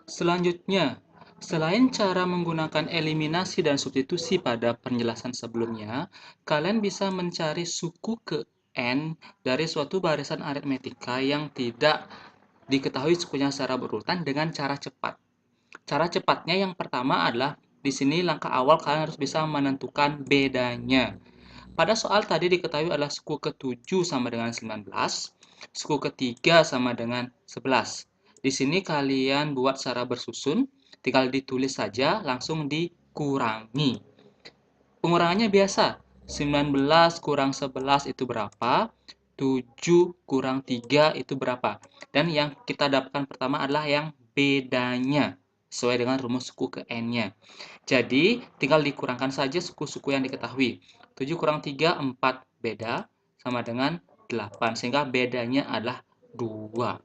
Selanjutnya, selain cara menggunakan eliminasi dan substitusi pada penjelasan sebelumnya, kalian bisa mencari suku ke N dari suatu barisan aritmetika yang tidak diketahui sukunya secara berurutan dengan cara cepat. Cara cepatnya yang pertama adalah di sini langkah awal kalian harus bisa menentukan bedanya. Pada soal tadi diketahui adalah suku ke-7 sama dengan 19, suku ketiga sama dengan 11. Di sini kalian buat secara bersusun, tinggal ditulis saja, langsung dikurangi. Pengurangannya biasa, 19 kurang 11 itu berapa, 7 kurang 3 itu berapa. Dan yang kita dapatkan pertama adalah yang bedanya, sesuai dengan rumus suku ke N-nya. Jadi, tinggal dikurangkan saja suku-suku yang diketahui. 7 kurang 3, 4 beda, sama dengan 8. Sehingga bedanya adalah 2.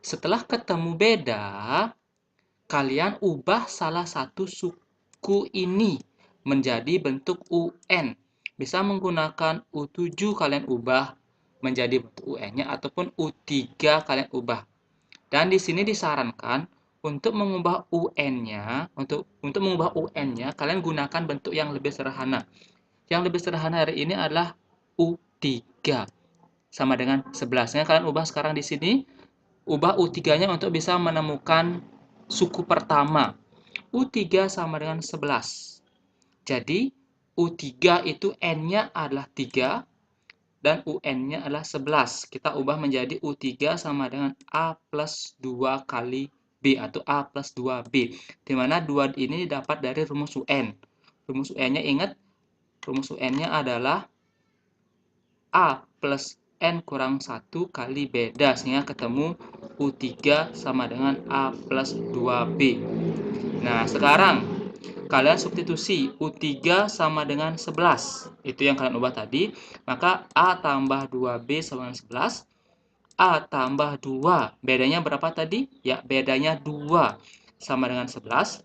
Setelah ketemu beda, kalian ubah salah satu suku ini menjadi bentuk UN. Bisa menggunakan U7 kalian ubah menjadi bentuk UN-nya ataupun U3 kalian ubah. Dan di sini disarankan untuk mengubah UN-nya, untuk mengubah UN-nya kalian gunakan bentuk yang lebih sederhana. Yang lebih sederhana hari ini adalah U3 sama dengan 11-nya kalian ubah sekarang di sini, ubah U3-nya untuk bisa menemukan suku pertama. U3 sama dengan 11. Jadi U3 itu N-nya adalah 3 dan UN-nya adalah 11. Kita ubah menjadi U3 sama dengan A plus 2 kali B atau A plus 2B. Di mana 2 ini dapat dari rumus UN. Rumus UN-nya ingat, rumus UN-nya adalah A plus N kurang 1 kali beda. Sehingga ketemu U3 sama dengan A plus 2B. Nah, sekarang kalian substitusi U3 sama dengan 11. Itu yang kalian ubah tadi. Maka A tambah 2B sama dengan 11. A tambah 2. Bedanya berapa tadi? Ya, bedanya 2 sama dengan 11.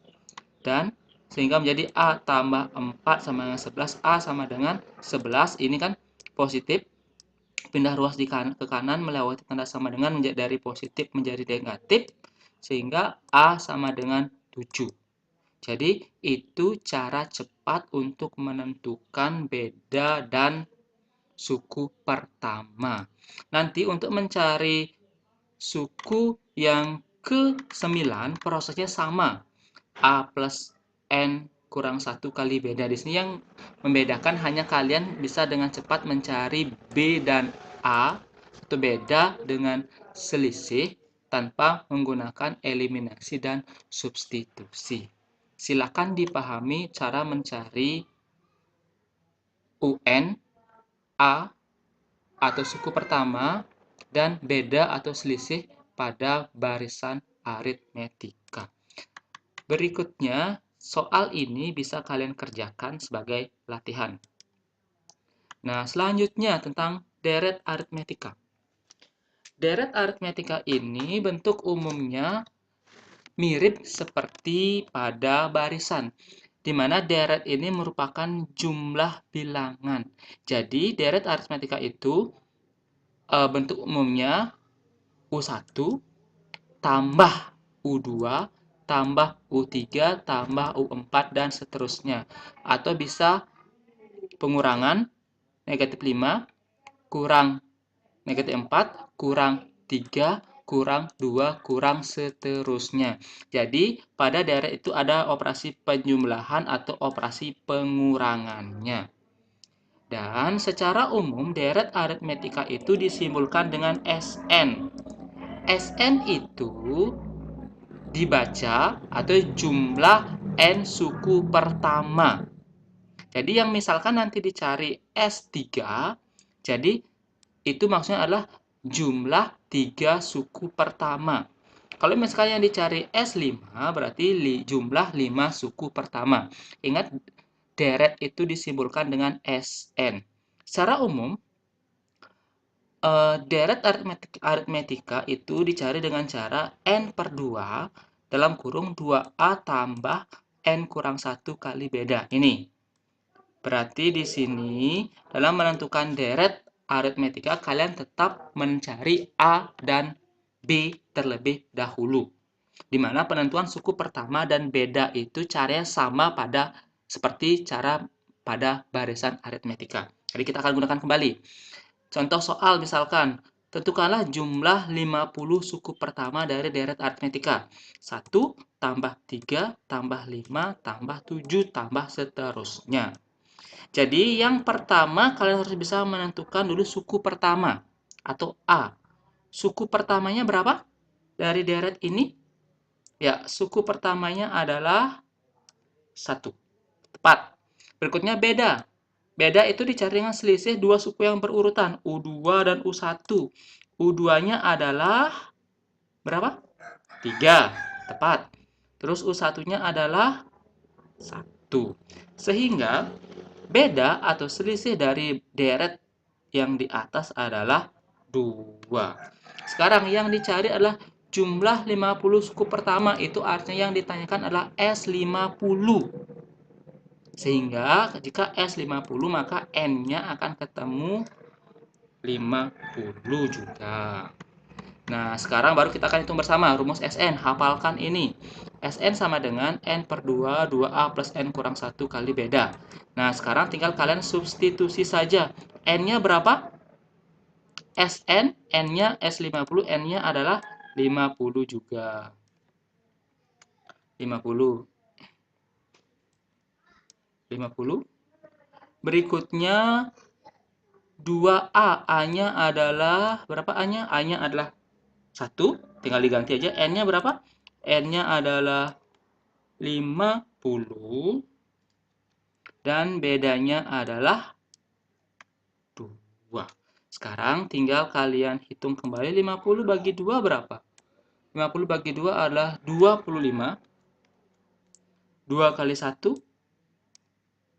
Dan sehingga menjadi A tambah 4 sama dengan 11. A sama dengan 11. Ini kan positif. Pindah ruas ke kanan melewati tanda sama dengan dari positif menjadi negatif. Sehingga A sama dengan 7. Jadi, itu cara cepat untuk menentukan beda dan suku pertama. Nanti untuk mencari suku yang ke-9, prosesnya sama. A plus N kurang 1 kali beda. Di sini yang membedakan hanya kalian bisa dengan cepat mencari B dan A, atau beda dengan selisih tanpa menggunakan eliminasi dan substitusi. Silakan dipahami cara mencari UN, A, atau suku pertama, dan beda atau selisih pada barisan aritmetika. Berikutnya, soal ini bisa kalian kerjakan sebagai latihan. Nah, selanjutnya tentang deret aritmetika. Deret aritmetika ini bentuk umumnya mirip seperti pada barisan, di mana deret ini merupakan jumlah bilangan. Jadi, deret aritmetika itu bentuk umumnya U1 tambah U2 tambah U3 tambah U4 dan seterusnya. Atau bisa pengurangan negatif 5 kurang negatif 4 kurang 3 kurang 2 kurang seterusnya. Jadi pada deret itu ada operasi penjumlahan atau operasi pengurangannya. Dan secara umum deret aritmetika itu disimbolkan dengan SN. SN itu dibaca atau jumlah N suku pertama. Jadi yang misalkan nanti dicari S3, jadi itu maksudnya adalah jumlah 3 suku pertama. Kalau misalkan yang dicari S5, berarti jumlah 5 suku pertama. Ingat, deret itu disimbolkan dengan SN. Secara umum, deret aritmetika itu dicari dengan cara N per 2 dalam kurung 2A tambah N kurang 1 kali beda. Ini. Berarti di sini dalam menentukan deret aritmetika kalian tetap mencari A dan B terlebih dahulu. di mana penentuan suku pertama dan beda itu caranya sama seperti cara pada barisan aritmetika. Jadi kita akan gunakan kembali. Contoh soal misalkan, tentukanlah jumlah 50 suku pertama dari deret aritmetika. 1 tambah 3 tambah 5 tambah 7 tambah seterusnya. Jadi yang pertama kalian harus bisa menentukan dulu suku pertama atau A. Suku pertamanya berapa dari deret ini? Ya, suku pertamanya adalah 1. Tepat. Berikutnya beda. Beda itu dicari dengan selisih dua suku yang berurutan, U2 dan U1. U2-nya adalah berapa? 3. Tepat. Terus U1-nya adalah 1. Sehingga beda atau selisih dari deret yang di atas adalah 2. Sekarang yang dicari adalah jumlah 50 suku pertama, itu artinya yang ditanyakan adalah S50. Sehingga jika S50 maka N-nya akan ketemu 50 juga. Nah, sekarang baru kita akan hitung bersama rumus Sn. Hafalkan ini. Sn sama dengan N per 2, 2A plus N kurang 1 kali beda. Nah, sekarang tinggal kalian substitusi saja. N-nya berapa? Sn, N-nya S50, N-nya adalah 50 juga. 50. Berikutnya 2A. A-nya adalah berapa A-nya? A-nya adalah 1. Tinggal diganti aja. N-nya berapa? N-nya adalah 50. Dan bedanya adalah 2. Sekarang tinggal kalian hitung kembali 50 bagi 2 berapa? 50 bagi 2 adalah 25. 2 kali 1,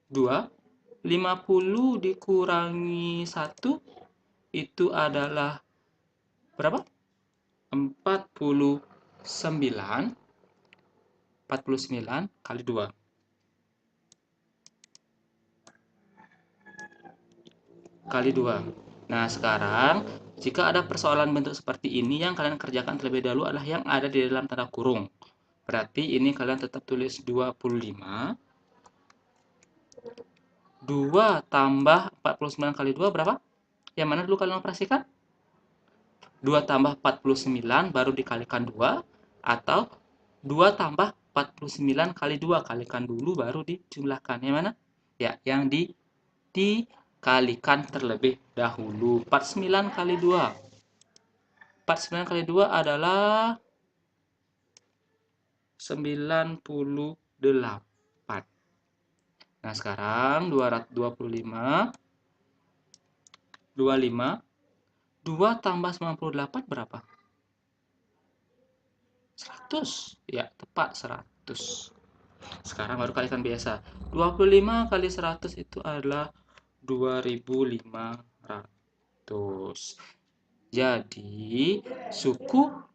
2. 50 dikurangi 1 itu adalah berapa? 49. 49 kali 2. Kali 2. Nah, sekarang jika ada persoalan bentuk seperti ini, yang kalian kerjakan terlebih dahulu adalah yang ada di dalam tanda kurung. Berarti ini kalian tetap tulis 25. 2 tambah 49 kali 2 berapa? Yang mana dulu kalian operasikan? 2 tambah 49 baru dikalikan 2, atau 2 tambah 49 kali 2 kalikan dulu baru dijumlahkan. Yang mana? Ya, yang dikalikan terlebih dahulu. 49 kali 2. 49 kali 2 adalah 98. Nah, sekarang 225 2 tambah 98 berapa? 100. Ya, tepat 100. Sekarang baru kalikan biasa. 25 kali 100 itu adalah 2500. Jadi,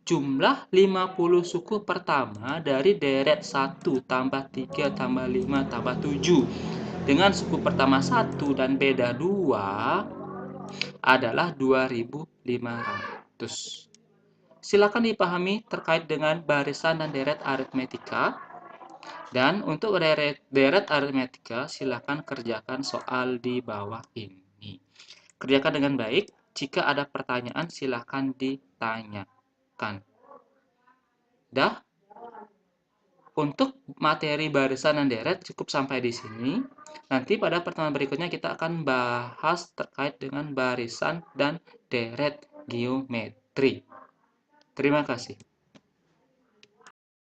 jumlah 50 suku pertama dari deret 1 tambah 3 tambah 5 tambah 7 dengan suku pertama 1 dan beda 2 adalah 2500. Silakan dipahami terkait dengan barisan dan deret aritmetika. Dan untuk deret aritmetika, silakan kerjakan soal di bawah ini. Kerjakan dengan baik. Jika ada pertanyaan, silakan ditanyakan. Dah, untuk materi barisan dan deret cukup sampai di sini. Nanti pada pertemuan berikutnya kita akan bahas terkait dengan barisan dan deret geometri. Terima kasih.